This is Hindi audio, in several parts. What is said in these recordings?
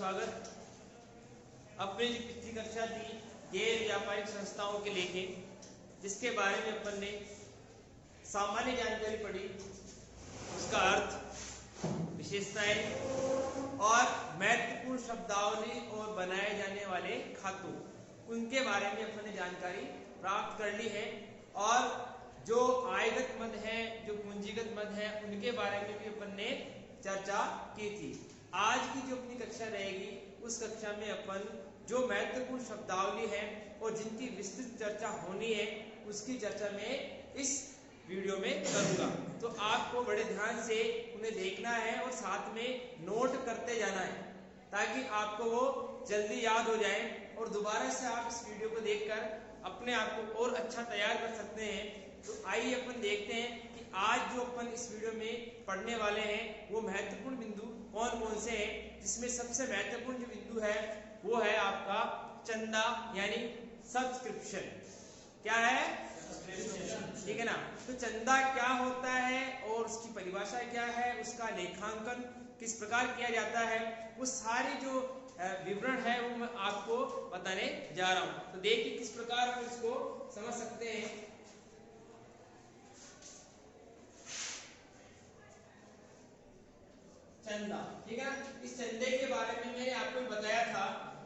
स्वागत। अपने जो पिछली कक्षा थी गैर व्यापारिक संस्थाओं के लेके, जिसके बारे में अपन ने सामान्य जानकारी पढ़ी, उसका अर्थ, विशेषताएं और महत्वपूर्ण शब्दावली और बनाए जाने वाले खातों, उनके बारे में अपन ने जानकारी प्राप्त कर ली है। और जो आयगत मद है, जो पूंजीगत मद है, उनके बारे में भी अपन ने चर्चा की थी। आज की जो अपनी कक्षा रहेगी, उस कक्षा में अपन जो महत्वपूर्ण शब्दावली है और जिनकी विस्तृत चर्चा होनी है, उसकी चर्चा में इस वीडियो में करूंगा। तो आपको बड़े ध्यान से उन्हें देखना है और साथ में नोट करते जाना है, ताकि आपको वो जल्दी याद हो जाए और दोबारा से आप इस वीडियो को देखकर अपने आप को और अच्छा तैयार कर सकते हैं। तो आइए अपन देखते हैं कि आज जो अपन इस वीडियो में पढ़ने वाले हैं वो महत्वपूर्ण बिंदु कौन कौन से हैं। जिसमें सबसे महत्वपूर्ण जो बिंदु है वो है आपका चंदा, यानी सब्सक्रिप्शन। क्या है? ठीक है ना। तो चंदा क्या होता है और उसकी परिभाषा क्या है, उसका लेखांकन किस प्रकार किया जाता है, वो सारी जो विवरण है वो मैं आपको बताने जा रहा हूं। तो देखिए किस प्रकार हम इसको समझ सकते हैं। चंदा, ठीक है ना। इस चंदे के बारे में मैंने आपको बताया था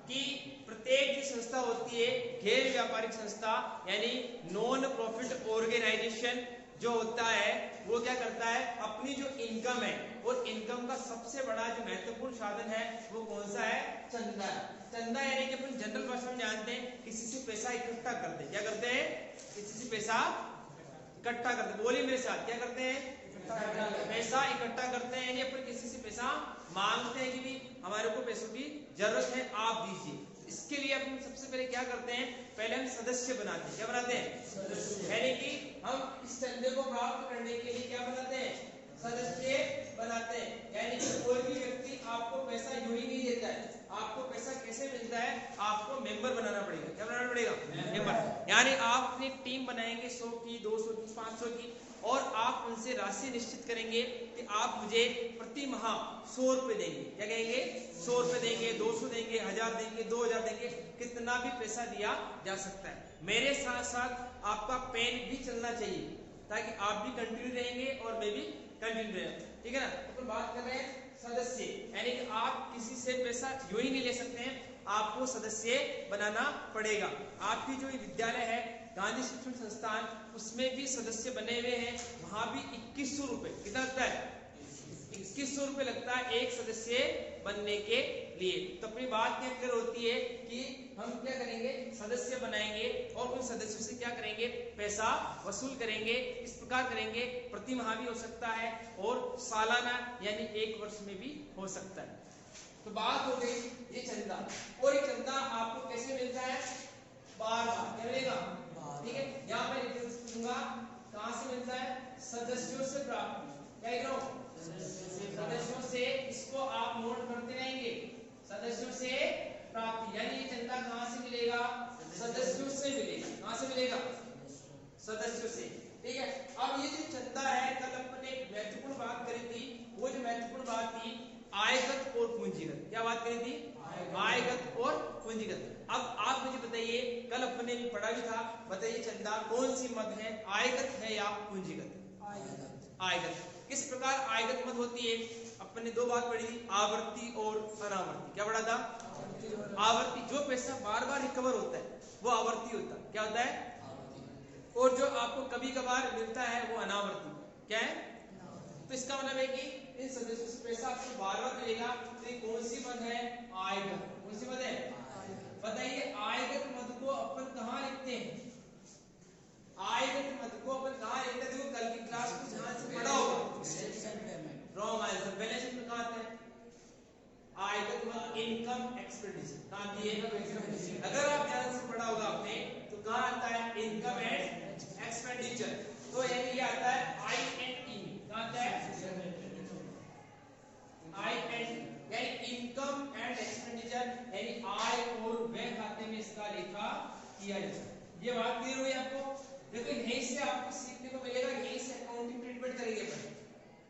कि प्रत्येक जो संस्था होती है, गैर व्यापारिक संस्था यानी नॉन प्रॉफिट ऑर्गेनाइजेशन जो होता है, वो क्या करता है, अपनी जो इनकम है और इनकम का सबसे बड़ा जो महत्वपूर्ण साधन है वो कौन सा है? चंदा। चंदा यानी कि अपन जनरल भाषा में जानते हैं, किसी से पैसा इकट्ठा करते हैं। क्या करते हैं? किसी से पैसा इकट्ठा करते हैं। बोलिए मेरे साथ, क्या करते हैं? पैसा इकट्ठा करते हैं, यानी अपन किसी से पैसा मांगते हैं कि भी हमारे को पैसों की जरूरत है, आप दीजिए। इसके लिए अपन सबसे पहले क्या करते हैं, पहले हम सदस्य बनाते हैं। क्या बनाते हैं? यानी कि हम इस चंदे को प्राप्त करने के लिए क्या बनाते हैं? सदस्य बनाते हैं। यानी कि कोई भी व्यक्ति आपको पैसा यूं ही नहीं देता है। आपको पैसा कैसे मिलता है? आपको मेंबर बनाना पड़ेगा। क्या बनाना पड़ेगा? मेंबर। यानी आप अपनी टीम बनाएंगे 100 की, 200 की, 500 की, और आप उनसे राशि निश्चित करेंगे कि आप मुझे प्रति माह 100 रुपए देंगे। क्या कहेंगे? 100 रुपए देंगे, 200 देंगे, 1000 देंगे, 2000 देंगे, कितना भी पैसा दिया जा सकता है। मेरे साथ साथ आपका पेन भी चलना चाहिए, ताकि आप भी कंटिन्यू रहेंगे और मैं भी कंटिन्यू रहेंगे। ठीक है ना। तो बात कर रहे हैं सदस्य, यानी कि आप किसी से पैसा यूं ही नहीं ले सकते हैं, आपको सदस्य बनाना पड़ेगा। आपकी जो विद्यालय है गांधी शिक्षण संस्थान, उसमें भी सदस्य बने हुए हैं। वहां भी 2100 रुपए, कितना लगता है? 2100 रुपए लगता है एक सदस्य बनने के लिए। तो अपनी बात क्या क्लियर होती है कि हम क्या करेंगे, सदस्य बनाएंगे और उन सदस्यों से क्या करेंगे, पैसा वसूल करेंगे। इस प्रकार करेंगे, प्रति माह भी हो सकता है और सालाना यानी 1 वर्ष में भी हो सकता है। तो बात हो गई ये चंदा। और ये चंदा आपको कैसे मिलता है? बार बार। क्या मिलेगा? ठीक है। यहाँ पर लिखूंगा कहां से मिलता है? सदस्यों से प्राप्ति। क्या लिख रहा हूं? सदस्यों से। इसको आप नोट करते रहेंगे, सदस्यों से प्राप्ति। यानी ये चंदा कहां से मिलेगा? सदस्यों से मिलेगा। कहां से मिलेगा? सदस्यों से। ठीक है। अब ये जो चंदा है, कल अपन ने एक महत्वपूर्ण बात करी थी। वो जो महत्वपूर्ण बात थी आयगत और पूंजीगत। क्या बात करी थी? आयगत और पूंजीगत। अब आप मुझे बताइए, कल अपन ने भी पढ़ा भी था, बताइए चंदा कौन सी मद है, आयगत है या पूंजीगत? आयगत। किस प्रकार आयगत मद होती है? अपन ने 2 बात पढ़ी थी, आवर्ती और अनावर्ती। क्या पढ़ा था? आवर्ती, जो पैसा बार बार रिकवर होता है वो आवर्ती होता है। क्या होता है? और जो आपको कभी कभार मिलता है वो अनावर्ती। क्या है? तो इसका मतलब है कि इन सदस्यों से पैसा आपको बार बार मिलेगा। तो ये कौन सी मद है? आयगत। कौन सी मद है? बताइए, आयगत मद को अपन कहाँ लिखते हैं? आयगत मद को अपन कहाँ लिखते हैं? देखो कल की क्लास को ध्यान से पढ़ा होगा। Wrong answer. बैलेंस शीट में कहाँ आता है आयगत मद? Income expenditure. कहाँ दिए? अगर आप ध्यान से पढ़ा होगा आपने, तो कहाँ आता है? Income and expenditure. तो यानी ये आता है I&E। कहाँ आता है? I&E यानी इनकम एंड एक्सपेंडिचर, यानी आय और व्यय खाते में इसका लेखा किया जाता है। ये बात क्लियर हुई आपको? देखो यहीं से आपको सीखने को मिलेगा, यहीं से अकाउंटिंग ट्रीटमेंट करेंगे।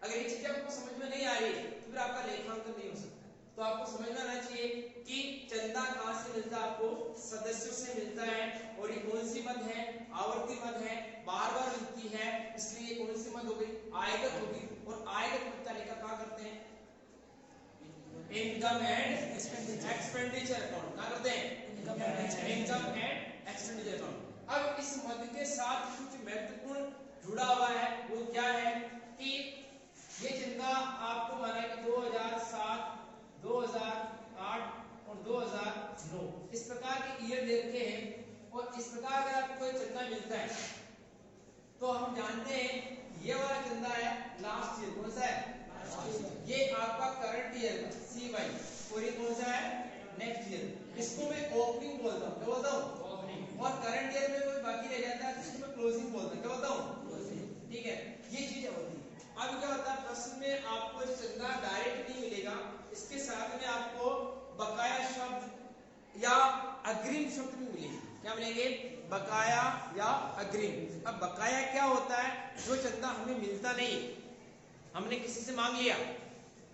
अगर ये चीजें आपको समझ में नहीं आ रही तो फिर आपका लेखांकन नहीं हो सकता। तो आपको समझ में आना चाहिए कि चंदा कहां से मिलता है, आपको सदस्यों से मिलता है। और ये कौन सी मद है, आवर्ती मद है, बार बार मिलती है, इसलिए ये कौन सी मद हो गई, आयगत होगी। और आयगत मद तालिका क्या करते हैं, इनकम एंड एक्सपेंडिचर अकाउंट क्या करते हैं, इनकम एंड एक्सपेंडिचर अकाउंट। अब इस मद के साथ कुछ महत्वपूर्ण जुड़ा हुआ है, वो क्या है कि ये चंदा आपको माना कि 2007, 2008 और 2009 इस प्रकार के ईयर दे रखे हैं। और इस प्रकार अगर आपको कोई चंदा मिलता है तो हम जानते हैं ये वाला चंदा है लास्ट ईयर, कौन सा है, ये आपका करंट ईयर का CY, और ये कौन सा है, नेक्स्ट ईयर। इसको मैं ओपनिंग बोलता हूँ, क्या बोलता हूँ, ओपनिंग। और करंट ईयर में कोई बाकी रह जाता है इसको मैं क्लोजिंग बोलता हूँ, क्या बोलता हूँ, ठीक है। ये चीज होती है। अब क्या होता है, प्रश्न में आपको चंदा डायरेक्ट नहीं मिलेगा, इसके साथ में आपको बकाया शब्द या अग्रिम शब्द भी मिलेंगे। क्या मिलेंगे, बकाया या अग्रिम। अब बकाया क्या होता है, जो चंदा हमें मिलता नहीं, हमने किसी से मांग लिया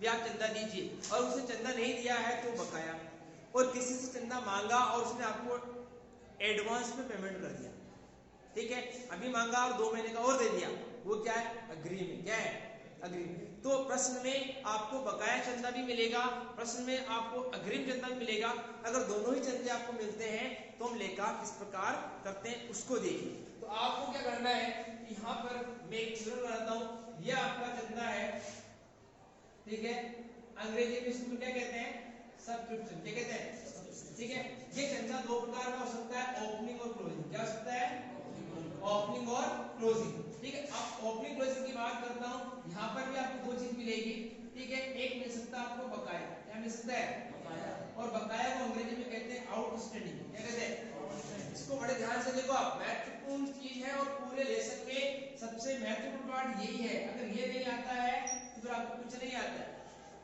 भी आप चंदा दीजिए और उसने चंदा नहीं दिया है तो बकाया। और किसी से चंदा मांगा और उसने आपको एडवांस में पेमेंट कर दिया, ठीक है, अभी मांगा और 2 महीने का और दे दिया, वो क्या है, अग्रिम। क्या है, अग्रिम। तो प्रश्न में आपको बकाया चंदा भी मिलेगा, प्रश्न में आपको अग्रिम चंदा भी मिलेगा। अगर दोनों ही चंदे आपको मिलते हैं तो हम लेखा किस प्रकार करते हैं उसको देखिए। तो आपको क्या करना है, यहाँ पर मैं एक चित्र बनाता हूँ, ये आपका चंदा है, ठीक है, अंग्रेजी में इसको क्या कहते हैं, सब्सक्रिप्शन, क्या कहते हैं, ठीक है। ये चंदा 2 प्रकार का हो सकता है, ओपनिंग और क्लोजिंग। क्या हो सकता है, ओपनिंग और क्लोजिंग, ठीक है। अब ओपनिंग क्लोजिंग की बात करता हूँ, यहाँ पर भी आपको 2 चीज मिलेगी, ठीक है। एक मिल सकता है आपको बकाया, क्या मिल सकता है, बकाया। और बकाया को अंग्रेजी में कहते हैं आउटस्टैंडिंग, क्या कहते हैं। इसको बड़े ध्यान से देखो आप, महत्वपूर्ण चीज है और पूरे लेसन में सबसे महत्वपूर्ण पार्ट यही है। अगर ये नहीं आता है तो फिर आपको कुछ नहीं आता है,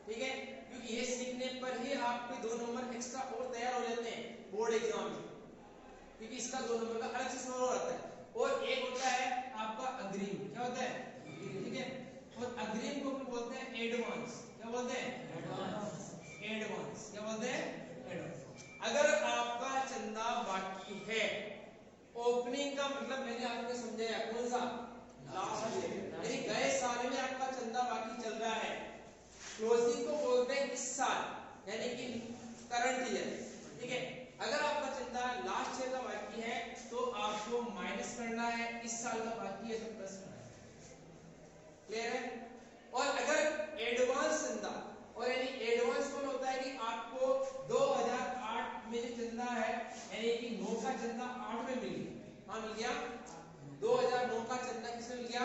ठीक है, क्योंकि ये सीखने पर ही आपके 2 नंबर एक्स्ट्रा और तैयार हो जाते हैं बोर्ड एग्जाम में, क्योंकि इसका 2 नंबर का अलग से सवाल आता है। और एक होता है आपका अग्रिम, क्या होता है, ठीक है। और अग्रिम को बोलते हैं एडवांस, क्या बोलते हैं, एडवांस, एडवांस, क्या बोलते हैं, एडवांस। अगर आपका चंदा बाकी है, ओपनिंग का मतलब मैंने आपको समझाया, कौन सा, लास्ट ईयर, यानी गए साल में आपका चंदा बाकी चल रहा है। क्लोजिंग को बोलते हैं इस साल, यानी कि करंट ईयर, ठीक है। अगर आपका चंदा लास्ट ईयर का बाकी है तो आपको माइनस करना है, इस साल का बाकी है तो प्लस करना है, क्लियर है। और अगर एडवांस चंदा, और यानी एडवांस कौन होता है कि आपको 2008 में जो चंदा है, यानी कि 9 का चंदा 8 में मिल गया, हाँ मिल गया, 2009 का चंदा किसमें मिल गया,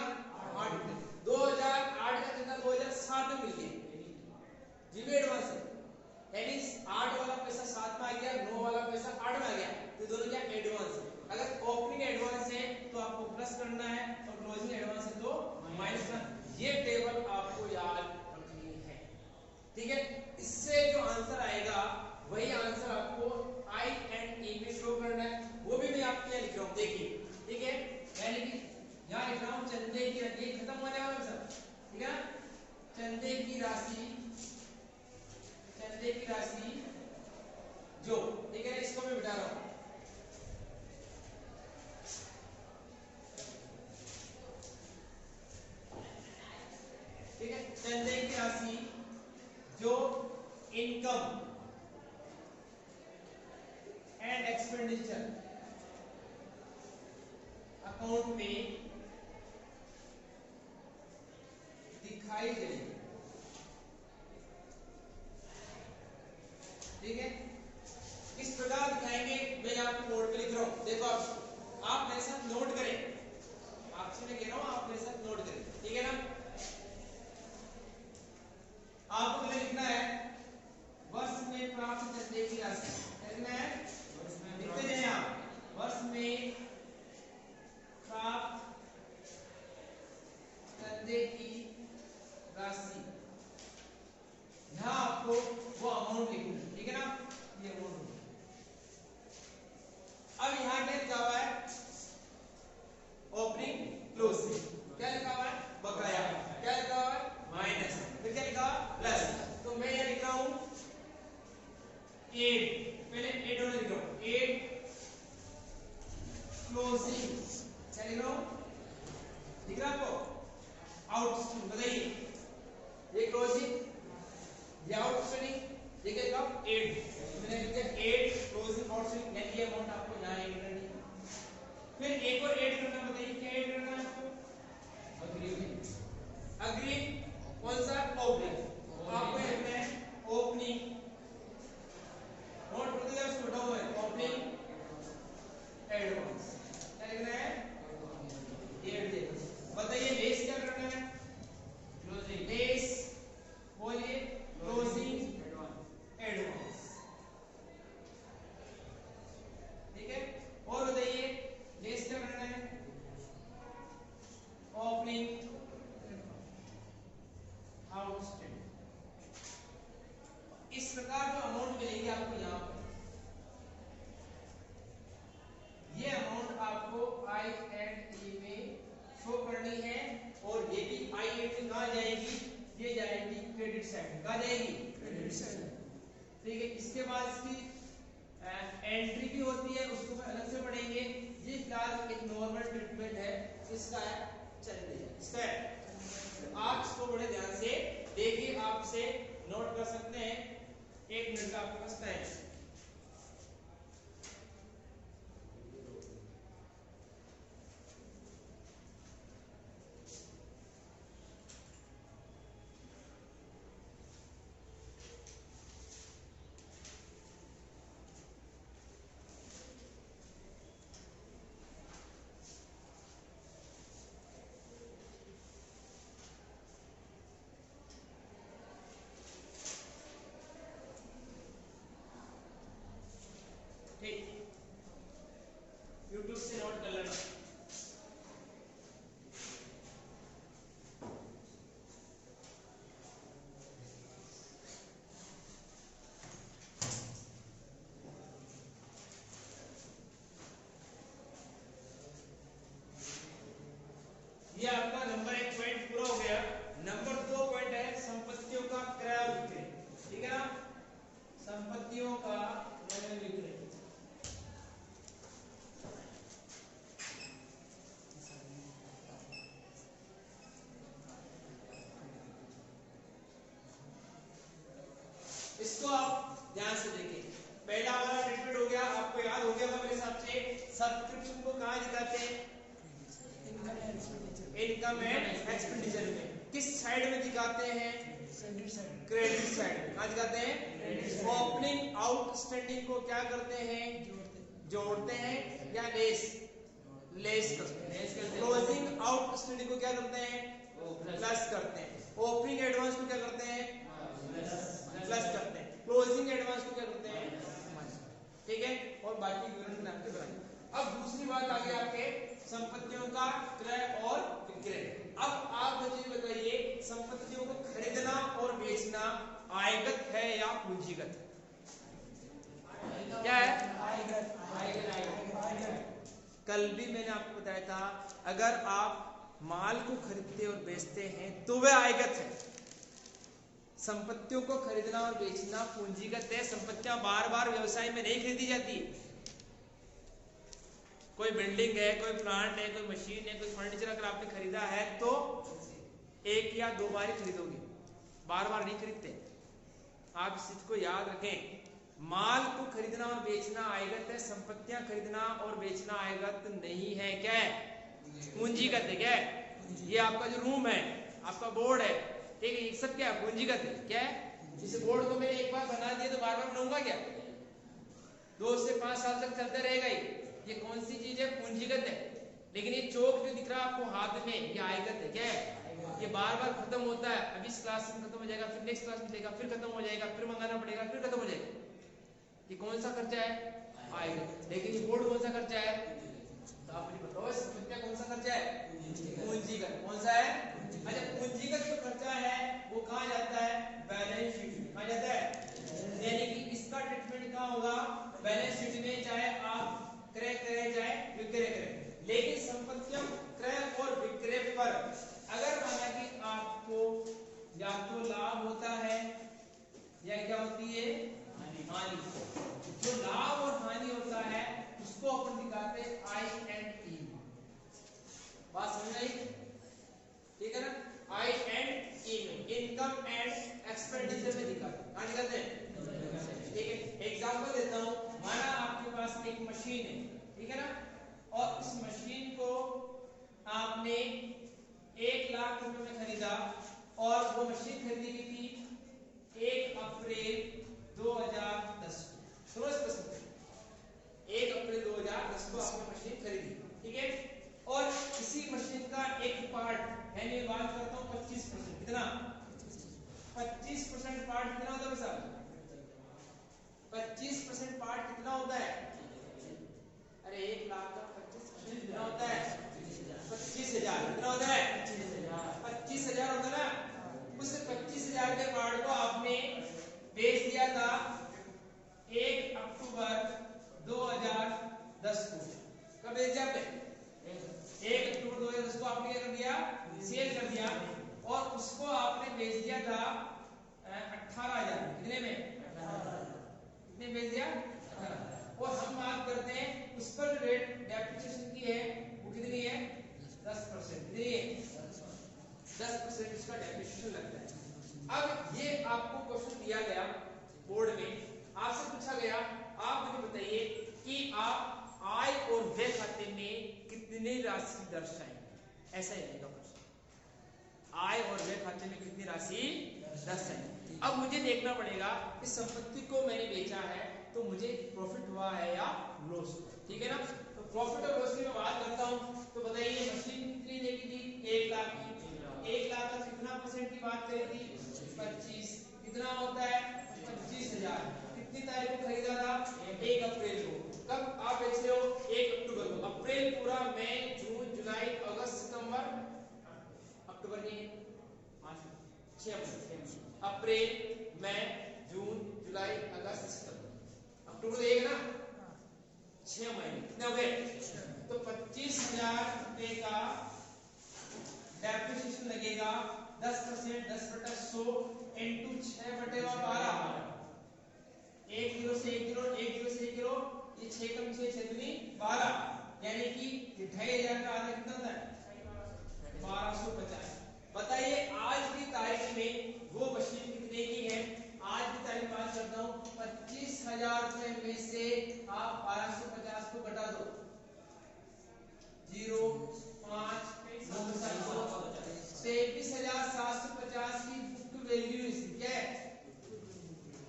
8 में, 2008 का चंदा 2007 में मिल गया, जी भी एडवांस है, यानी 8 वाला पैसा 7 में आ गया, 9 वाला पैसा 8 में आ गया, तो दोनों क्या एडवांस है। अगर ओपनिंग एडवांस है तो आपको प्लस करना है और क्लोजिंग एडवांस है तो माइनस करना। ये टेबल आपको याद रखनी है, ठीक है। इससे जो आंसर आएगा वही आंसर आपको आई एंड ई में शो करना है, वो भी मैं आपके लिए लिख रहा हूँ, देखिए, ठीक है। यानी कि यहाँ लिख रहा हूँ चंदे की, ये खत्म होने वाला सर, ठीक है, चंदे की राशि, चंदे की राशि जो, ठीक है, इसको मैं मिटा रहा हूं, ठीक है। चंदे की राशि जो इनकम एंड एक्सपेंडिचर अकाउंट में दिखाई देगी, ठीक है। किस प्रकार दिखाएंगे मैं यहाँ पे बोर्ड पे लिख रहा हूँ, देखो आप मेरे साथ नोट करें, आपसे मैं कह रहा हूँ आप मेरे साथ नोट करें, ठीक है ना। आपको पहले लिखना है वर्ष में प्राप्त चंदे की राशि, लिखना है, लिखते जाइए आप, वर्ष में प्राप्त चंदे की राशि क्लोजिंग, क्या लिख रहा हूं, दिख रहा आपको, आउटस्विंग, बताइए ये क्लोजिंग, ये आउटस्विंग, ये क्या लिखा, एड, मैंने लिखा एड क्लोजिंग आउटस्विंग, यानी ये अमाउंट आपको यहां ऐड करनी है। फिर एक और ऐड करना, बताइए क्या ऐड करना है आपको, अग्रीमेंट, अग्री कौन सा, ओपनिंग, आपको लिखना है ओपनिंग, नोट कर दिया, छोटा हुआ है ओपनिंग एडवांस, क्या लिखना है, एड, बताइए बेस क्या करना है, क्लोजिंग, बेस बोलिए क्लोजिंग एडवांस, ठीक है। और बताइए बेस क्या करना है, ओपनिंग आउटस्टैंडिंग। इस प्रकार जो अमाउंट मिलेगी आपको यहाँ पर, ये अमाउंट आपको आई एंड ई में शो करनी है, और ये भी आई एंड में कहाँ जाएगी, ये जाएगी क्रेडिट साइड, कहाँ जाएगी, क्रेडिट साइड, ठीक है। इसके बाद इसकी एंट्री भी होती है, उसको मैं अलग से पढ़ेंगे, ये फिलहाल एक नॉर्मल ट्रीटमेंट है इसका है, चलिए इसका है, आप इसको बड़े ध्यान से देखिए, आपसे नोट कर सकते हैं, 1 मिनट का आपके पास टाइम। ठीक, YouTube से नोट कर लेना। ये आपका नंबर 1 पॉइंट पूरा हो गया। नंबर 2 पॉइंट है संपत्तियों का क्रय विक्रय, ठीक है ना, संपत्तियों का क्रय विक्रय। इसको आप ध्यान से देखिए, पहला वाला ट्रीटमेंट हो गया, आपको याद हो गया होगा मेरे हिसाब से, सब्सक्रिप्शन को कहां दिखाते हैं, इनकम एंड एक्सपेंडिचर में, किस साइड में दिखाते हैं, क्रेडिट साइड में, कहां दिखाते हैं, ओपनिंग आउटस्टैंडिंग को क्या करते हैं, जोड़ते हैं, या लेस करते हैं, क्लोजिंग आउटस्टैंडिंग को क्या करते हैं, प्लस करते हैं, ओपनिंग एडवांस को क्या करते हैं, प्लस करते हैं, क्लोजिंग एडवांस को क्या करते हैं, ठीक है। और बाकी विवरण में आपके बनाएंगे। अब दूसरी बात आ गई आपके संपत्तियों का क्रय और विक्रय। अब आप मुझे बताइए, संपत्तियों को खरीदना और बेचना आयगत है या पूंजीगत, क्या है, आयगत। कल भी मैंने आपको बताया था, अगर आप माल को खरीदते और बेचते हैं तो वह आयगत है, संपत्तियों को खरीदना और बेचना पूंजीगत है। संपत्तियां बार बार व्यवसाय में नहीं खरीदी जाती, कोई बिल्डिंग है, कोई प्लांट है, कोई मशीन है, कोई फर्नीचर अगर आपने खरीदा है तो 1 या 2 बार ही खरीदोगे, बार बार नहीं खरीदते। आप इस चीज को याद रखें, माल को खरीदना और बेचना आयगत है, संपत्तियां खरीदना और बेचना आयगत नहीं है, क्या है, पूंजीगत है, क्या है। ये आपका जो रूम है, आपका बोर्ड है, ठीक है, ये सब क्या है, पूंजीगत है, क्या है। इस बोर्ड को मैंने एक बार बना दिया तो बार बार बनाऊंगा क्या, 2 से 5 साल तक चलता रहेगा ये कौन सी चीज है, पूंजीगत है। लेकिन ये चौक जो दिख रहा है आपको हाथ में, ये आयगत है, क्या है, ये बार बार खत्म होता है, अभी इस क्लास में खत्म हो जाएगा, फिर नेक्स्ट क्लास में देगा, फिर खत्म हो जाएगा, फिर मंगाना पड़ेगा, फिर खत्म हो जाएगा। ये कौन सा खर्चा है, आयगत। लेकिन ये बोर्ड कौन सा खर्चा है, तो आप मुझे बताओ, संपत्तियां कौन सा खर्चा है, पूंजीगत। कौन सा है, अच्छा, पूंजीगत जो खर्चा है वो कहाँ जाता है, बैलेंस शीट में, कहाँ जाता है, यानी कि इसका ट्रीटमेंट कहाँ होगा, बैलेंस शीट में, चाहे आप क्रय करें चाहे विक्रय करें। लेकिन संपत्तियों क्रय और विक्रय पर अगर माना कि आपको या तो लाभ होता है या क्या होती है, हानि। जो लाभ और हानि होता है उसको अपन दिखाते हैं आई एंड बात समझ आई? ठीक है ना? आई एंड ई में इनकम एंड एक्सपेंडिचर में दिखाते हैं। ठीक है, एग्जांपल देता हूं। माना आपके पास एक मशीन है, ठीक है ना, और इस मशीन को आपने 1 लाख रुपए में खरीदा और वो मशीन खरीदी गई थी 1 अप्रैल 2010 को। समझ पसंद 1 अप्रैल 2010 को आपने मशीन खरीदी, ठीक है, और इसी मशीन का एक पार्ट यानी बात करता हूं 25%। कितना? 25% पार्ट कितना होता है साहब? 25% पार्ट कितना होता है? अरे 1 लाख का 25% कितना होता है? 25,000। कितना होता है? 25,000 होता है ना। उस 25,000 के पार्ट को आपने बेच दिया था 1 अक्टूबर 2010 को। कब बेच दिया आपने? 1 अक्टूबर 2010 को आपने क्या कर दिया? सेल कर दिया, और उसको आपने बेच दिया था 18,000। कितने में? कितने बेच दिया? 18। और हम बात करते हैं उस पर जो रेट डेप्रिसिएशन की है वो कितनी है? 10%। कितनी है? 10% इसका डेप्रिसिएशन लगता है। अब ये आपको क्वेश्चन दिया गया बोर्ड में, आपसे पूछा गया आप मुझे बताइए कि आप आय और व्यय खाते में कितनी राशि दर्शाएंगे। ऐसा ही रहेगा प्रश्न, आय और व्यय खाते में कितनी राशि दर्शाएंगे। अब मुझे देखना पड़ेगा इस संपत्ति को मैंने बेचा है तो मुझे प्रॉफिट हुआ है या लॉस, ठीक है ना। तो प्रॉफिट और लॉस की मैं बात करता हूं तो बताइए मशीन कितनी देखी थी? 1 लाख की। 1 लाख का कितना परसेंट की बात करी थी? 25। कितना होता है? 25,000। कितनी तारीख को खरीदा था? 1 अप्रैल को। कब आप बेच रहे हो? 1 अक्टूबर को। अप्रैल पूरा, मई, जून, जुलाई, अगस्त, सितंबर, अक्टूबर नहीं 6 अप्रैल, मई, जून, जुलाई, अगस्त, सितंबर, अक्टूबर तो एक ना 6 महीने। कितने हो गए? तो 25,000 रुपए का डेप्रिसिएशन लगेगा। 10%, 10/100 इंटू 6/12। 1 जीरो से 1 जीरो, 1 जीरो से 1 जीरो, ये 6 कम 6 6 दूनी 12, यानी कि 2,500 का आधा कितना होता है? 1250। बताइए आज की तारीख में वो मशीन कितने की है? आज की तारीख बात करता हूँ 25,000 रुपए में से आप 1250 को घटा दो। 0 5 9 7 23,750 की बुक वैल्यू इसकी क्या है?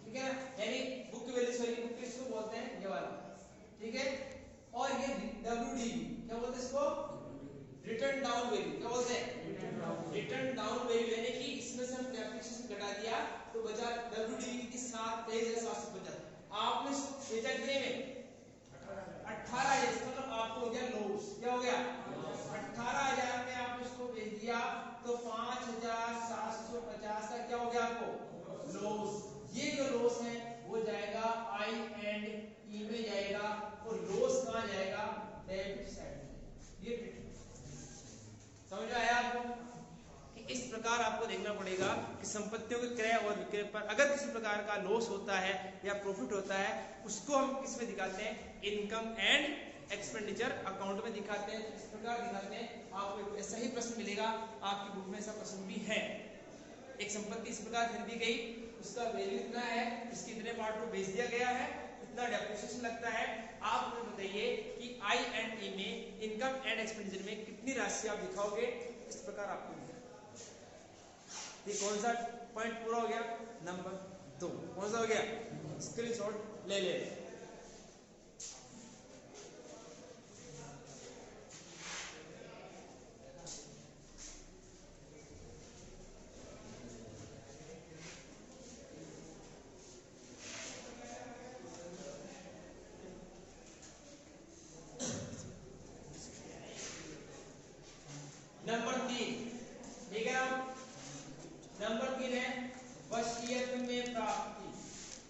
ठीक है ना, यानी बुक वैल्यू, सॉरी बुक किसको बोलते हैं? ये वाला, ठीक है। और ये WDV क्या बोलते हैं इसको? Return down value. क्या बोलते हैं? रिटर्न डाउन वैल्यू, यानी कि इसमें से हम डेप्रिसिएशन घटा दिया तो बचा WDV की 23,750। आपने बेचा कितने में? 18,000। इसका मतलब आपको हो गया लॉस। क्या हो गया? 18,000 में आपने इसको बेच दिया तो 5,750 का क्या हो गया आपको? लॉस। ये जो लॉस है वो जाएगा आई एंड ई में जाएगा, और लॉस कहां जाएगा? डेबिट साइड में। ये समझ में आया आपको? कि इस प्रकार आपको देखना पड़ेगा कि संपत्तियों के क्रय और विक्रय पर अगर किसी प्रकार का लॉस होता है या प्रॉफिट होता है उसको हम किस में दिखाते हैं? इनकम एंड एक्सपेंडिचर अकाउंट में दिखाते हैं। इस प्रकार दिखाते हैं। आपको ऐसा ही प्रश्न मिलेगा, आपकी बुक में ऐसा प्रश्न भी है। एक संपत्ति इस प्रकार खरीदी गई, उसका वैल्यू इतना है, इसके इतने पार्ट को बेच दिया गया है, इतना डेप्रिसिएशन लगता है। आप मुझे बताइए कि आई एंड ई में इनकम एंड एक्सपेंडिचर में कितनी राशि आप दिखाओगे? इस प्रकार आपको ये कौन सा पॉइंट पूरा हो गया? नंबर 2 कौन सा हो गया? स्क्रीनशॉट ले ले। नंबर 3, ठीक है ना। नंबर 3 है वसीयत में प्राप्ति।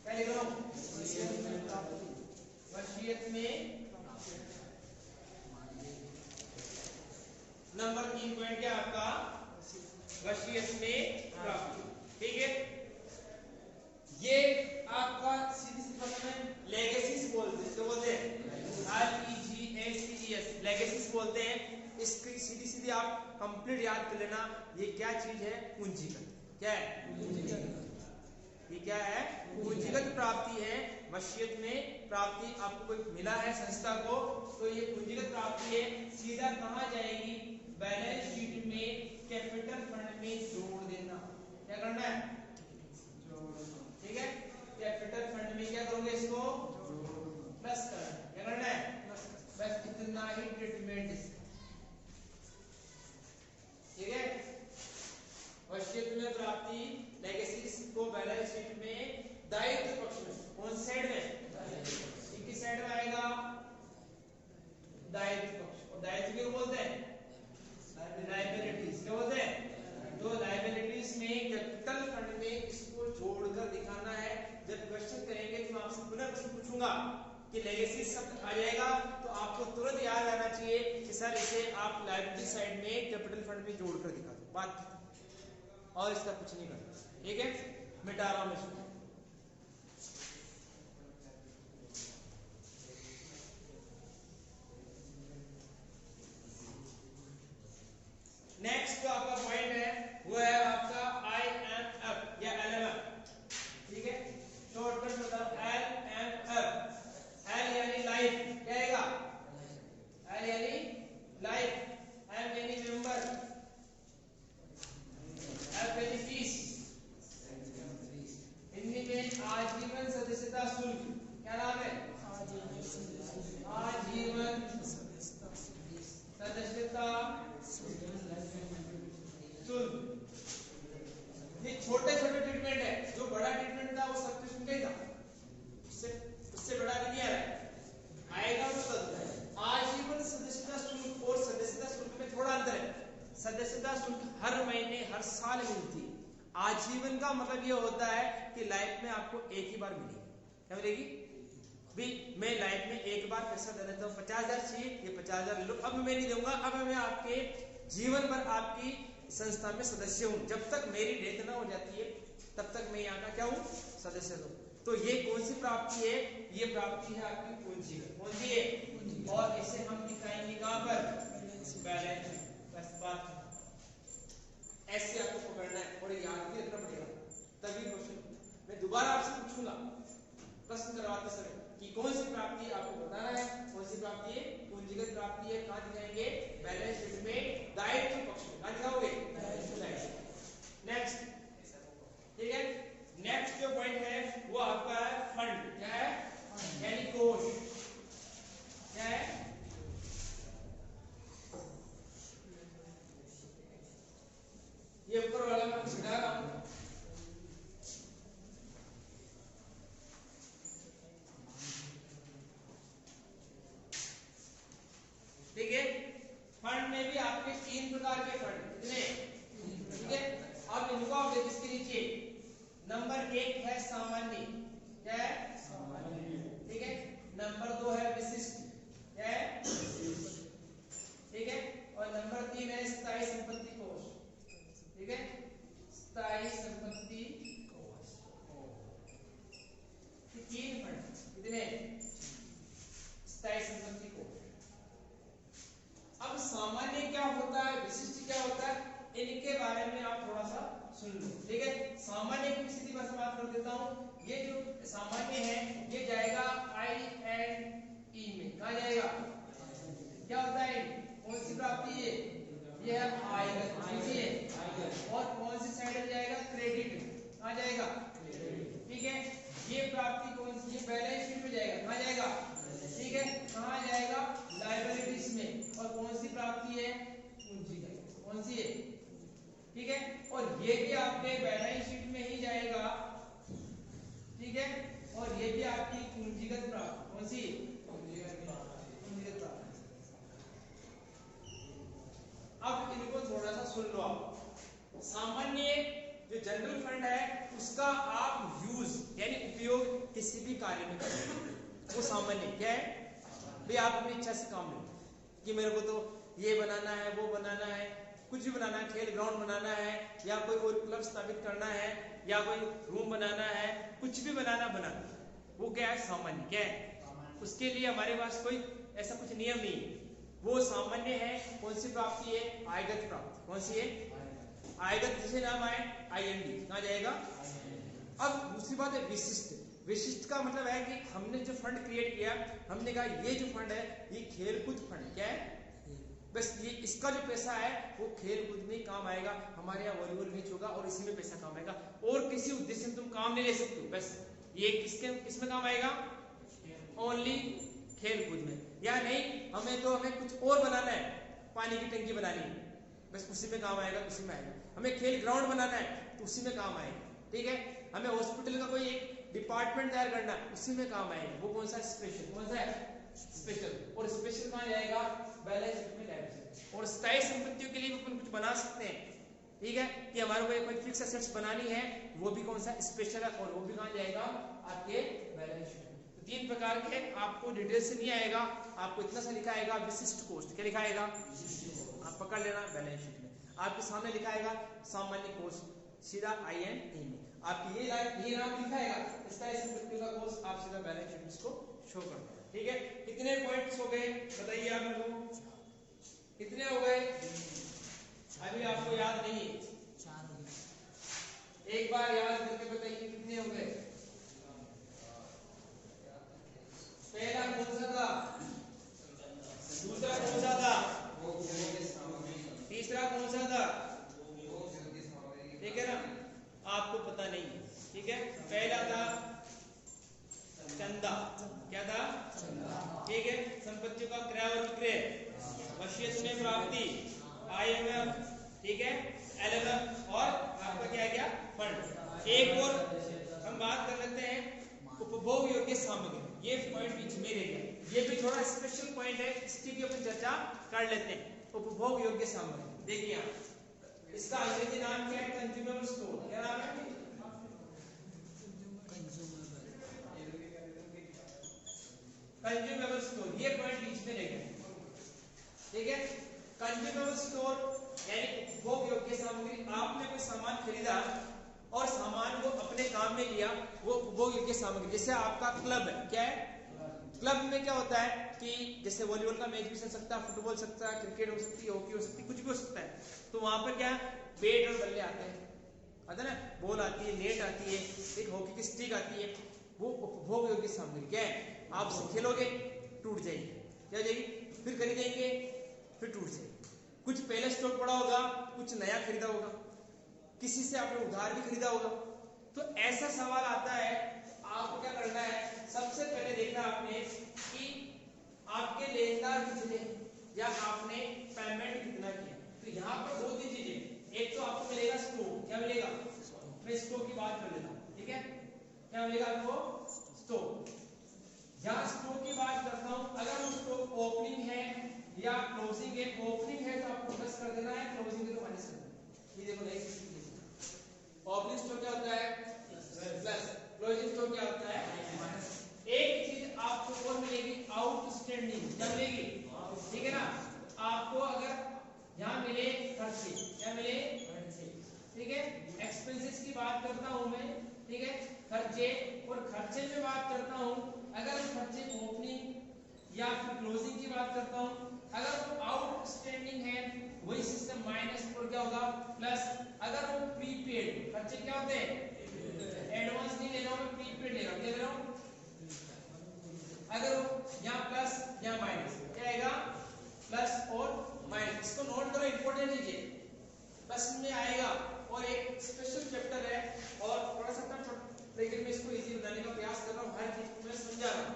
क्या लिख रहा हूं? वसीयत में प्राप्ति। वसीयत में नंबर 3 पॉइंट क्या आपका? वसीयत में प्राप्ति, ठीक है। ये आपका सीधी सी भाषा में लेगेसी बोलते हैं। क्या बोलते हैं? LEGACY LGS लेगेसीज बोलते हैं। इसकी सीधी सीधी आप कंप्लीट याद कर लेना, ये क्या चीज है? पूंजीगत। क्या है? ये क्या है? पूंजीगत प्राप्ति है। वसीयत में प्राप्ति आपको कोई मिला है संस्था को, तो ये पूंजीगत प्राप्ति है। सीधा कहाँ जाएगी? बैलेंस शीट में कैपिटल फंड में जोड़ देना। क्या करना है? ठीक है, कैपिटल फंड में क्या करोगे? इसको प्लस करना है। क्या करना है? बस इतना ही ट्रीटमेंट। ठीक है, वसीयत में प्राप्ति लेगेसीज को बैलेंस शीट में दायित्व पक्ष में, कौन साइड में? किस साइड में आएगा? दायित्व पक्ष। और दायित्व क्यों बोलते हैं? लायबिलिटीज। क्या बोलते हैं? तो लायबिलिटीज में कैपिटल फंड में इसको जोड़कर दिखाना है। जब क्वेश्चन करेंगे तो मैं आपसे पुनः प्रश्न पूछूंगा कि लेगेसी शब्द आ जाएगा तो आपको तुरंत याद आना चाहिए कि सर इसे आप लायबिलिटी साइड में कैपिटल फंड में जोड़कर दिखा दो, बात। और इसका कुछ नहीं करना। ठीक है, मिटा रहा हूं इसको। नेक्स्ट जो आपका पॉइंट है वो है आपका IMF या LMF। ठीक है, शॉर्टकट मतलब LMF। L यानी लाइफ, क्या आएगा? L यानी लाइफ, M यानी मेंबर, F यानी फीस। हिंदी में आजीवन सदस्यता शुल्क। क्या नाम है? आजीवन सदस्यता शुल्क। ये छोटे छोटे ट्रीटमेंट है, जो बड़ा ट्रीटमेंट था वो सब कुछ उनका ही था, उससे बड़ा नहीं आ रहा है, आएगा वो तब। आजीवन सदस्यता शुल्क और सदस्यता शुल्क में थोड़ा अंतर है। सदस्यता शुल्क हर महीने हर साल मिलती है। आजीवन का मतलब ये होता है कि लाइफ में आपको एक ही बार मिलेगी। क्या मिलेगी? भी मैं लाइफ में एक बार पैसा दे देता हूँ, 50,000 चाहिए, ये 50,000 लो, अब मैं नहीं दूंगा, अब मैं आपके जीवन भर आपकी संस्था में सदस्य हूँ। जब तक मेरी डेथ ना हो जाती है तब तक मैं यहाँ का क्या हूँ? सदस्य हूँ। तो ये कौन सी प्राप्ति है? ये प्राप्ति है आपकी पूंजीगत। कौन सी है? और इसे हम दिखाएंगे कहाँ पर? Balance sheet. बस बात ऐसे आपको पकड़ना है और याद भी रखना पड़ेगा, तभी क्वेश्चन मैं दोबारा आपसे पूछूंगा प्रश्न करवाते समय कि कौन सी प्राप्ति आपको बताना है। कौन सी प्राप्ति है? पूंजीगत प्राप्ति है। कहाँ दिखाएंगे? बैलेंस शीट में दायित्व पक्ष में। कहाँ दिखाओगे? नेक्स्ट। ठीक है, नेक्स्ट जो पॉइंट है वो आपका है फंड। क्या है? यानी कोष। क्या है? ये ऊपर वाला मैं छिड़ा रहा हूं। ठीक है, फंड में भी आपके 3 प्रकार के फंड। कितने? ठीक है, अब इनको आप देखिए इसके नीचे नंबर 1 है सामान्य। क्या है? सामान्य। ठीक है, नंबर 2 है विशिष्ट। क्या है? ठीक है, और नंबर 3 है स्थायी संपत्ति कोष। ठीक है, स्थायी संपत्ति कोष। 3 फंड। कितने? स्थायी संपत्ति कोष। अब सामान्य क्या होता है, विशिष्ट क्या होता है, इनके बारे में आप थोड़ा सा सुन लो। ठीक है, सामान्य की सीधी भाषा में बात कर देता हूं। ये जो सामान्य है ये जाएगा I&E में। कहा जाएगा? क्या होता है? कौन सी प्राप्ति है? ये है आयकर। और कौन सी साइड में जाएगा? क्रेडिट। कहाँ जाएगा? ठीक है, ये प्राप्ति कौन सी? ये बैलेंस शीट में जाएगा। कहाँ जाएगा? ठीक है, कहाँ जाएगा? लायबिलिटीज में। और कौन सी प्राप्ति है? पूंजीगत। कौन सी है? ठीक है, और ये भी आपके बैलेंस शीट में ही जाएगा। ठीक है, और ये भी आपकी पूंजीगत प्राप्ति। कौन सी? पूंजीगत प्राप्ति। अब इनको थोड़ा सा सुन लो आप। सामान्य जो जनरल फंड है उसका आप यूज यानी उपयोग किसी भी कार्य में करें, वो सामान्य। क्या है भाई? आप अपनी इच्छा से काम लो कि मेरे को तो ये बनाना है, वो बनाना है, कुछ भी बनाना है, खेल ग्राउंड बनाना है, या कोई और क्लब स्थापित करना है, या कोई रूम बनाना है, कुछ भी बनाना, वो क्या है? सामान्य। क्या है? उसके लिए हमारे पास कोई ऐसा कुछ नियम नहीं है। वो सामान्य है। कौन सी प्राप्ति है? आयगत प्राप्ति। कौन सी है? आयगत जिसे नाम आए आईएनडी, कहाँ जाएगा? अब दूसरी बात है विशिष्ट। विशिष्ट का मतलब है कि हमने जो फंड क्रिएट किया, हमने कहा ये जो फंड है ये खेलकूद फंड क्या है, बस ये इसका जो पैसा है वो खेलकूद में ही काम आएगा, हमारे यहाँ वॉलीबॉल मैच होगा और इसी में पैसा काम आएगा, और किसी उद्देश्य में तुम काम नहीं ले सकते हो। बस ये किसमें काम आएगा? ओनली खेलकूद में। या नहीं हमें कुछ और बनाना है, पानी की टंकी बनानी है, बस उसी में काम आएगा, उसी में आएगा। हमें खेल ग्राउंड बनाना है तो उसी में काम आएगा, ठीक है। हमें हॉस्पिटल का कोई एक डिपार्टमेंट तैयार करना है, उसी में काम आएगा। वो कौन सा? स्पेशल। कौन सा है? स्पेशल। और स्पेशल कहाँ जाएगा? बैलेंस शीट में जाएगा। और स्थायी संपत्तियों के लिए भी अपन कुछ बना सकते हैं, ठीक है, कि हमारे को कोई फिक्स एसेट्स बनानी है, वो भी कौन सा? स्पेशल है, और वो भी कहाँ जाएगा? आपके बैलेंस शीट में। तो तीन प्रकार के, आपको डिटेल से नहीं आएगा, आपको इतना सा लिखा आएगा विशिष्ट कोस्ट। क्या लिखा आएगा? आप पकड़ लेना बैलेंस शीट में। आपके सामने लिखा आएगा सामान्य कोस्ट, सीधा INE में आपकी ये नाम लिखाएगा, स्थायी संपत्तियों का कोस्ट, आप सीधा बैलेंस शीट में इसको शो कर देना, ठीक है। कितने पॉइंट्स हो गए बताइए आप मेरे को, कितने हो गए? अभी आपको याद नहीं है, 4 हो गए। एक बार याद करके बताइए कितने हो गए। पहला कौन सा था? दूसरा कौन सा था? तीसरा कौन सा था? ठीक है ना, आपको पता नहीं, ठीक है। पहला था चंदा, क्या था? ठीक है। संपत्तियों का क्रय और विक्रय, वशीयत में प्राप्ति, IMF, ठीक है, LMF, और आपका क्या है? फंड। एक और हम बात कर लेते हैं उपभोग योग्य सामग्री, ये पॉइंट बीच में रह गया, ये भी थोड़ा स्पेशल पॉइंट है, इसकी भी अपन चर्चा कर लेते हैं। उपभोग योग्य सामग्री देखिए आप, इसका अंग्रेजी नाम क्या है? Consumable store. क्या नाम है? Consumable store. ये पॉइंट बीच में रह गया, ठीक है। कंज्यूमेबल स्टोर यानी उपभोग योग्य सामग्री। आपने कोई सामान खरीदा और सामान को अपने काम में लिया, वो उपभोग योग्य सामग्री। जैसे आपका क्लब है, क्या है? क्लब में क्या होता है कि जैसे वॉलीबॉल का मैच भी चल सकता है, फुटबॉल सकता है, क्रिकेट हो सकती है, हॉकी हो सकती है, कुछ भी हो सकता है। तो वहां पर क्या बैट और बल्ले आते हैं, आता है ना, बॉल आती है, नेट आती है, एक हॉकी की स्टिक आती है। वो उपभोग योग्य सामग्री क्या है? आप खेलोगे टूट जाएगी, क्या हो जाएगी? फिर खरीदेंगे फिर टूट जाएगी। कुछ पहले स्टॉक पड़ा होगा, कुछ नया खरीदा होगा, किसी से आपने उधार भी खरीदा होगा। तो ऐसा सवाल आता है, आपको क्या करना है? सबसे पहले देखना आपने कि आपके लेनदार कितने या आपने पेमेंट कितना किया। तो यहाँ पर दो तीन चीजें, एक तो आपको मिलेगा स्टॉक। क्या मिलेगा? मैं स्टॉक की बात कर लेता हूँ, ठीक है। क्या मिलेगा आपको? स्टॉक। जहां स्टॉक की बात करता हूँ, अगर वो स्टॉक ओपनिंग है या क्लोजिंग है, ओपनिंग है तो आपको प्लस कर देना है, क्लोजिंग है तो माइनस कर देना है। ये देखो नहीं, ओपनिंग स्टॉक क्या होता है? प्लस। क्लोजिंग स्टॉक क्या होता है? माइनस। एक चीज आपको और मिलेगी, आउटस्टैंडिंग। क्या मिलेगी? ठीक है ना। आपको अगर यहाँ मिले खर्चे, क्या मिले? खर्चे, ठीक है। एक्सपेंसेस की बात करता हूं मैं, ठीक है, खर्चे। और खर्चे में बात करता हूं, अगर खर्चे ओपनिंग या फिर क्लोजिंग की बात करता हूं, अगर वो आउटस्टैंडिंग है वही सिस्टम माइनस और क्या होगा? प्लस। अगर वो प्रीपेड खर्चे क्या होते हैं? एडवांस नहीं ले रहा हूं, प्रीपेड ले रहा हूं, क्या ले रहा हूं? अगर वो यहाँ प्लस यहाँ माइनस, क्या आएगा? प्लस और माइनस। इसको नोट करो, इंपॉर्टेंट लीजिए, प्लस में आएगा। और एक स्पेशल चैप्टर है और थोड़ा सा लेकिन मैं इसको इजी बनाने का प्रयास कर रहा हूँ, हर चीज को मैं समझा रहा हूँ।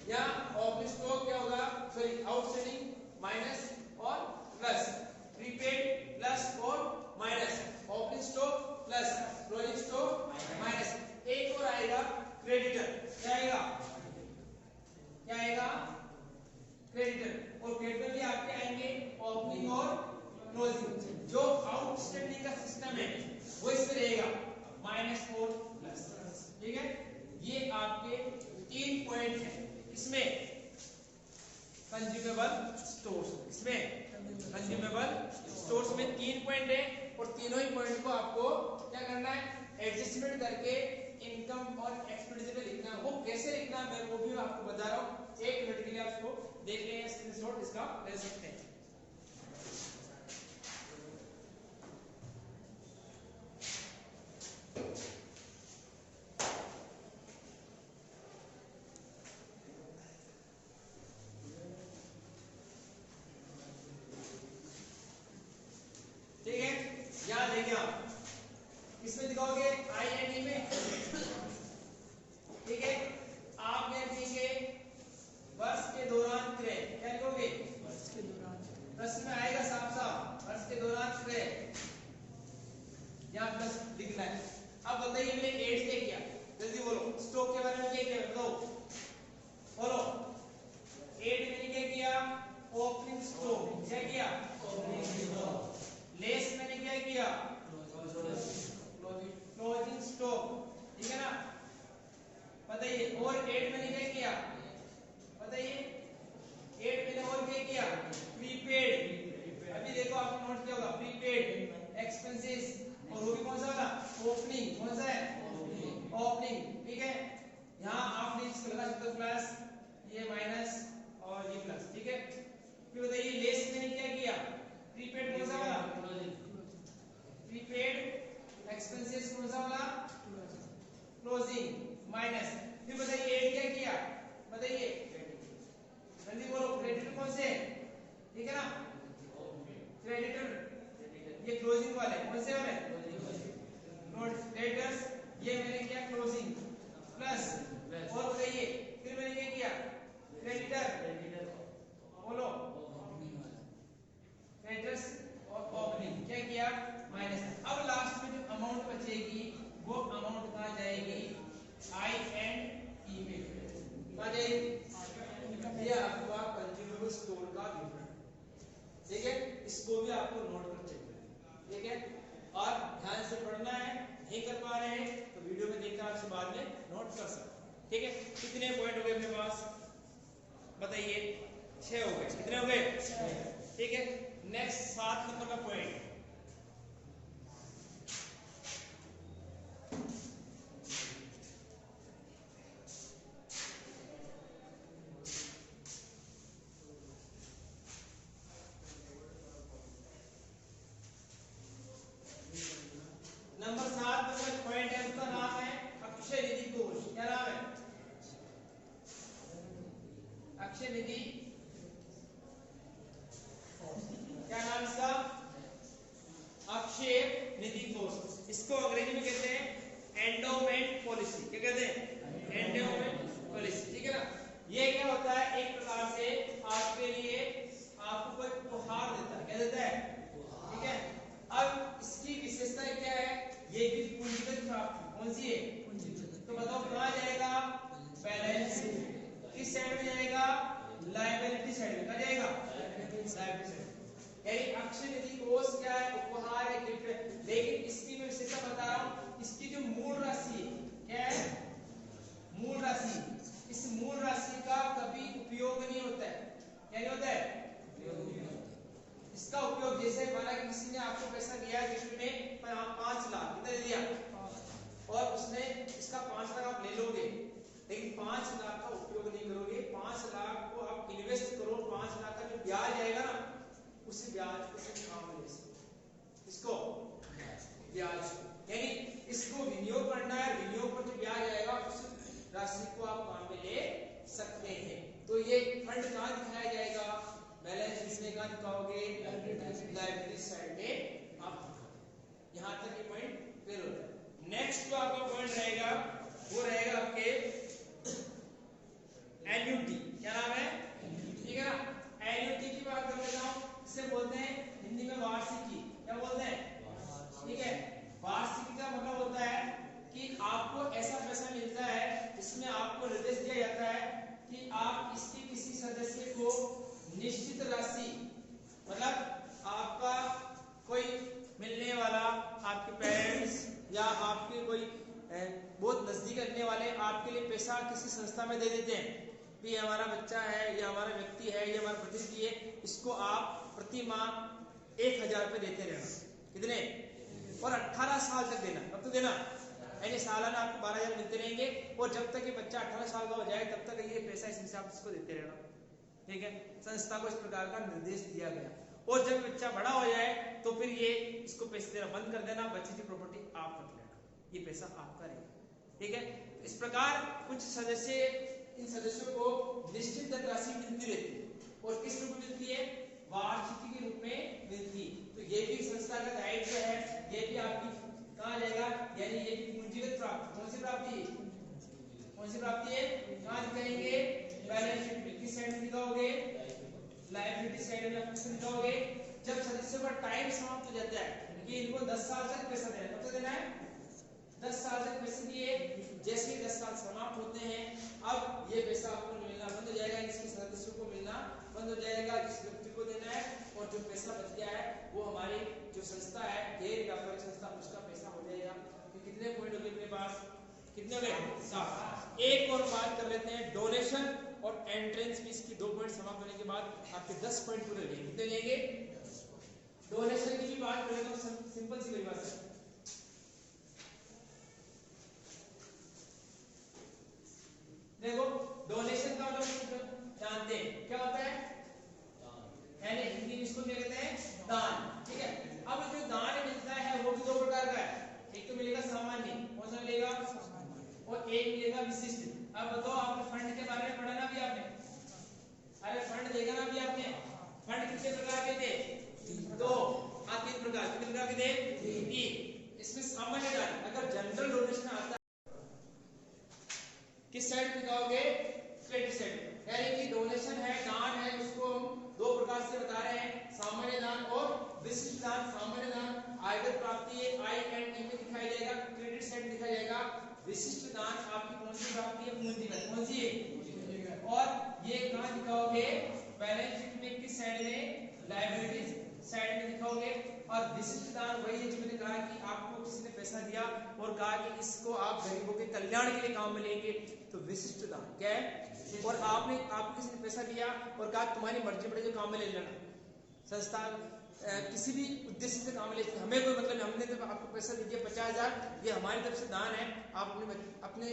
यहाँ ओपनिंग स्टॉक क्या होगा? सॉरी, आउटस्टैंडिंग माइनस और प्लस, प्रीपेड प्लस और minus, opening stock plus, closing stock minus. एक और आएगा क्रेडिटर। क्या आएगा? क्या आएगा? क्रेडिटर। और क्रेडिटर भी आपके आएंगे ओपनिंग और क्लोजिंग। जो आउटस्टैंडिंग का सिस्टम है वो इसमें रहेगा माइनस और प्लस, ठीक है। ये आपके 3 पॉइंट है इसमें कंज्यूमेबल स्टोर्स। इसमें कंज्यूमेबल स्टोर्स में 3 पॉइंट है और तीनों ही पॉइंट को आपको क्या करना है? एडजस्टमेंट करके इनकम और एक्सपेंडिचर में लिखना है। वो कैसे लिखना है मैं वो भी आपको बता रहा हूँ, 1 मिनट के लिए आपको देख लें स्क्रीनशॉट इसका ले सकते हैं। ठीक है, यहां देखिए आप इसमें दिखाओगे आई एंड ई में। ठीक है, आप यहाँ लिखेंगे वर्ष के दौरान क्रय, क्या लिखोगे? वर्ष के दौरान प्रश्न में आएगा साफ साफ वर्ष के दौरान क्रय, यहाँ प्लस लिखना है। अब बताइए मैंने एड क्या किया, जल्दी बोलो स्टॉक के बारे में क्या किया बताओ, बोलो। एड मैंने क्या किया? ओपनिंग स्टॉक, क्या किया? Opening stock. लेस मैंने क्या किया? क्लोजिंग स्टॉक, ठीक है ना? बताइए और एड मैंने क्या किया बताइए? एड मैंने और क्या किया? प्रीपेड। अभी देखो आपने नोट किया होगा प्रीपेड एक्सपेंसेस, और वो भी कौन सा वाला? ओपनिंग। कौन सा है? ओपनिंग। ठीक है, यहाँ आप लगा सकते हो प्लस, ये माइनस और ये प्लस। ठीक है, फिर बताइए लेस मैंने क्या किया? प्रीपेड कौन सा वाला? प्रीपेड एक्सपेंसेस कौन सा वाला? Closing minus. फिर बताइए एड क्या किया बताइए? जल्दी बोलो, क्रेडिटर कौन से? ठीक है ना, क्रेडिटर ये क्लोजिंग वाले कौन से वाले? नोट डेटर्स, ये मैंने किया क्लोजिंग प्लस। और बताइए फिर मैंने क्या किया? क्रेडिटर बोलो, क्रेडिटर्स और ओपनिंग क्या किया? माइनस। अब लास्ट में जो अमाउंट बचेगी वो अमाउंट कहाँ जाएगी? आई एंड ई में कहाँ जाएगी? ये आपका कंज्यूमेबल स्टोर का विवरण। ठीक है, इसको भी आपको नोट कर चेक करना। ठीक है, और ध्यान से पढ़ना है, नहीं कर पा रहे हैं तो वीडियो में देखकर आपसे बाद में नोट कर सकते हैं। ठीक है, कितने पॉइंट हो गए अपने पास बताइए? 6 हो गए। कितने हो गए? ठीक है, नेक्स्ट 7 नंबर का पॉइंट। नंबर 7 नंबर पॉइंट है, उसका नाम है अक्षय निधि कोष। क्या नाम है? अक्षय निधि, क्या नाम इसका? अक्षय निधि कोष। इसको अंग्रेजी में कहते हैं एंडोमेंट पॉलिसी। क्या कहते हैं? Endowment policy. ठीक है ना, ये क्या होता है? एक प्रकार से आपके लिए आपको कोई उपहार देता है। क्या देता है? ठीक है, अब इसकी विशेषता क्या है? ये भी पूंजीगत प्राप्ति। कौन सी है? तो बताओ कहाँ जाएगा? बैलेंस। किस साइड में जाएगा? लायबिलिटी साइड में। कहाँ जाएगा? Liability side. यानी अक्षय निधि कोष क्या है? उपहार है, गिफ्ट है। लेकिन इसकी मैं विशेषता बता रहा हूँ, इसकी जो मूल राशि क्या है? मूल राशि, इस मूल राशि का कभी उपयोग नहीं होता है। क्या नहीं होता है? इसका उपयोग जैसे माना कि किसी ने आपको पैसा दिया गिफ्ट में 5 लाख, कितना दिया? और उसने इसका 5 लाख आप ले लोगे, लेकिन 5 लाख का उपयोग नहीं करोगे। 5 लाख को आप इन्वेस्ट करो, 5 लाख का जो ब्याज आएगा ना, उसी ब्याज को सिर्फ काम ले सकते। इसको ब्याज, यानी इसको विनियोग करना है, विनियोग पर जो ब्याज आएगा उस राशि को आप काम में ले सकते हैं। तो ये फंड कहाँ दिखाया जाएगा? बैलेंस शीट में कहाँ दिखाओगे? लायबिलिटी साइड में आप दिखाओगे। यहाँ तक ये पॉइंट क्लियर होता है। नेक्स्ट जो आपका पॉइंट रहेगा वो रहेगा आपके एन्युटी। क्या नाम है? ठीक है ना, एन्युटी की बात कर लेता हूँ। इसे बोलते हैं हिंदी में वार्षिकी। क्या बोलते हैं? ठीक है, वार्षिकी का मतलब होता है कि आपको ऐसा पैसा मिलता है जिसमें आपको निर्देश दिया जाता है कि आप इसके किसी सदस्य को निश्चित राशि, मतलब आपका कोई मिलने वाला, आपके पेरेंट्स या आपके कोई बहुत नजदीक रखने वाले आपके लिए पैसा किसी संस्था में दे देते हैं कि ये हमारा बच्चा है, ये हमारा व्यक्ति है, ये हमारा प्रतिनिधि है, इसको आप प्रति माह 1000 रुपये देते रहना। कितने? और 18 साल तक देना। कब तक देना? यानी सालाना आपको 12000 मिलते रहेंगे, और जब तक ये बच्चा 18 साल का हो जाए तब तक ये पैसा इस हिसाब से इसको देते रहना। ठीक है, संस्था को इस प्रकार का निर्देश दिया गया। और जब बच्चा बड़ा हो जाए तो फिर ये इसको पैसे देना बंद कर देना, बच्चे की प्रॉपर्टी आप रख लेना, ये पैसा आपका रहेगा। ठीक है, इस प्रकार कुछ सदस्य, इन सदस्यों को निश्चित धनराशि मिलती रहती है और किस रूप में मिलती है, वार्षिकी के रूप में मिलती है। तो ये भी संस्था का दायित्व है, ये भी आपकी कहाँ जाएगा, यानी ये भी पूंजीगत प्राप्ति। कौन सी प्राप्ति, कौन सी प्राप्ति है, कहाँ दिखाएंगे, बैलेंस शीट में किस साइड दिखाओगे, लायबिलिटी साइड में किस दिखाओगे, जब सदस्यों का टाइम समाप्त हो जाता है कि इनको 10 साल तक पैसा देना है, कब तक देना है, 10 साल तक पैसे दिए, जैसे ही 10 साल समाप्त होते हैं अब ये पैसा आपको मिलना बंद हो जाएगा, इसके सदस्यों को मिलना बंद हो जाएगा, जिस व्यक्ति को देना है, और जो पैसा बच गया है वो हमारी जो संस्था है गैर व्यापारिक संस्था, उसका पैसा हो जाएगा। तो कितने पॉइंट हो गए अपने पास, कितने हो गए, 7। एक और बात कर लेते हैं, डोनेशन और एंट्रेंस फीस की 2 पॉइंट समाप्त होने के बाद आपके 10 पॉइंट पूरे हो जाएंगे। कितने लेंगे, डोनेशन की भी बात करें तो सिंपल सी परिभाषा है, देखो डोनेशन का मतलब जानते हैं क्या होता है, यानी हिंदी में इसको क्या कहते हैं, दान। ठीक है, अब जो दान मिलता है वो भी 2 प्रकार का है, एक तो मिलेगा सामान्य, कौन सा मिलेगा, और एक मिलेगा विशिष्ट। अब बताओ, आपने फंड के बारे में पढ़ा ना भी आपने, अरे फंड देखा ना भी आपने, फंड कितने प्रकार के थे, 2, 3 प्रकार, कितने प्रकार के थे, 3। इसमें सामान्य दान, अगर जनरल डोनेशन आता है किस साइड दिखाओगे, क्रेडिट साइड, यानी कि डोनेशन है, दान है, उसको हम 2 प्रकार से बता रहे हैं, सामान्य दान और विशिष्ट दान। सामान्य दान आयकर प्राप्ति है, आई एंड ई में दिखाई जाएगा, क्रेडिट साइड दिखाया जाएगा। विशिष्ट दान आपकी कौन सी प्राप्ति है, पूंजीगत, कौन सी है, और ये कहाँ दिखाओगे, बैलेंस शीट में किस साइड में, लायबिलिटीज साइड में दिखाओगे। और विशिष्ट दान वही है जो मैंने कहा कि आपको किसी ने पैसा दिया और कहा कि इसको आप गरीबों के कल्याण के लिए काम में लेंगे, तो विशिष्ट दान क्या है, और आपको किसी ने पैसा दिया और कहा तुम्हारी मर्जी पड़े जो काम में ले लेना, संस्था किसी भी उद्देश्य से काम में लेते, हमें कोई मतलब नहीं, हमने तो आपको पैसा दे दिया 50,000, ये हमारी तरफ से दान है, आप अपने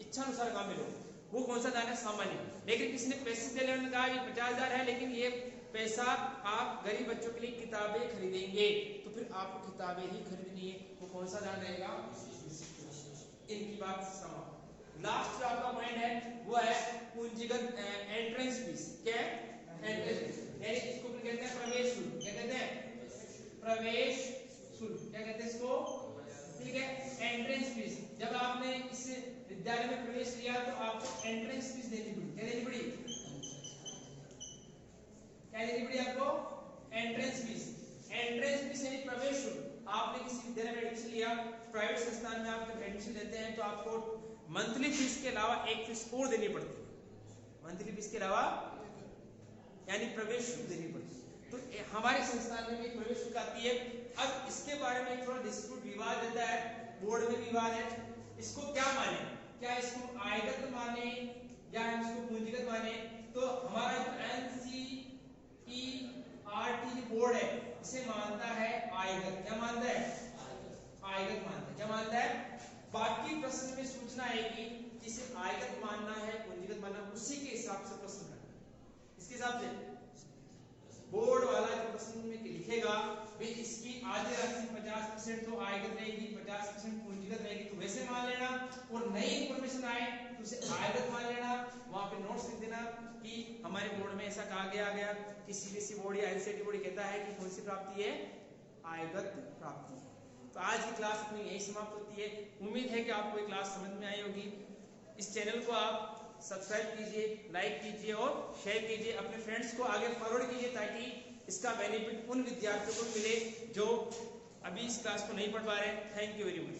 इच्छा अनुसार काम में लो, वो कौन सा दान है, सामान्य। लेकिन किसी ने पैसे दे लेने कहा ये 50,000 है, लेकिन ये पैसा आप गरीब बच्चों के लिए किताबें खरीदेंगे, तो फिर आपको किताबें ही खरीदनी है, वो कौन सा दान रहेगा, इनकी बात समाप्त। लास्ट जो आपका पॉइंट है वो है पूंजीगत एंट्रेंस फीस। क्या है, एंट्रेंस फीस, यानी इसको कहते हैं प्रवेश शुल्क। क्या कहते हैं, प्रवेश शुल्क, क्या कहते हैं इसको, ठीक है, एंट्रेंस फीस। जब आपने इस विद्यालय में प्रवेश लिया तो आपको एंट्रेंस फीस देनी पड़ी, क्या देनी पड़ी, क्या देनी पड़ी आपको, एंट्रेंस फीस। एंट्रेंस फीस यानी प्रवेश शुल्क। आपने किसी विद्यालय में एडमिशन लिया, प्राइवेट संस्थान में आप जब एडमिशन लेते हैं तो आपको मंथली फीस के अलावा एक फीस और देनी पड़ती है, मंथली फीस के अलावा यानी प्रवेश शुल्क देनी पड़ती है। तो हमारे संस्थान में भी प्रवेश शुल्क आती है। अब इसके बारे में थोड़ा डिस्प्यूट, विवाद रहता है, बोर्ड में विवाद है, इसको क्या माने, क्या इसको आयगत माने या हम इसको पूंजीगत माने। तो हमारा जो NCERT बोर्ड है इसे मानता है आयगत। क्या मानता है, आयगत मानता है। क्या मानता है, बाकी प्रश्न में सूचना आएगी जिसे आयगत मानना है, पूंजीगत मानना, उसी के हिसाब से प्रश्न करना। इसके हिसाब से बोर्ड वाला जो प्रश्न में लिखेगा भी इसकी आधी राशि 50% तो आयगत रहेगी, 50% पूंजीगत रहेगी, तो वैसे मान लेना। और नई इंफॉर्मेशन आए तो उसे आयगत मान लेना, वहां पे नोट्स लिख देना कि हमारे बोर्ड में ऐसा कहा गया कि सीबीएसई बोर्ड या एनसीईआरटी बोर्ड कहता है कि कौन सी प्राप्ति है, आयगत प्राप्ति। तो आज की क्लास अपनी यही समाप्त होती है। उम्मीद है कि आपको ये क्लास समझ में आई होगी। इस चैनल को आप सब्सक्राइब कीजिए, लाइक कीजिए और शेयर कीजिए, अपने फ्रेंड्स को आगे फॉरवर्ड कीजिए ताकि इसका बेनिफिट उन विद्यार्थियों को मिले जो अभी इस क्लास को नहीं पढ़ पा रहे हैं। Thank you very much.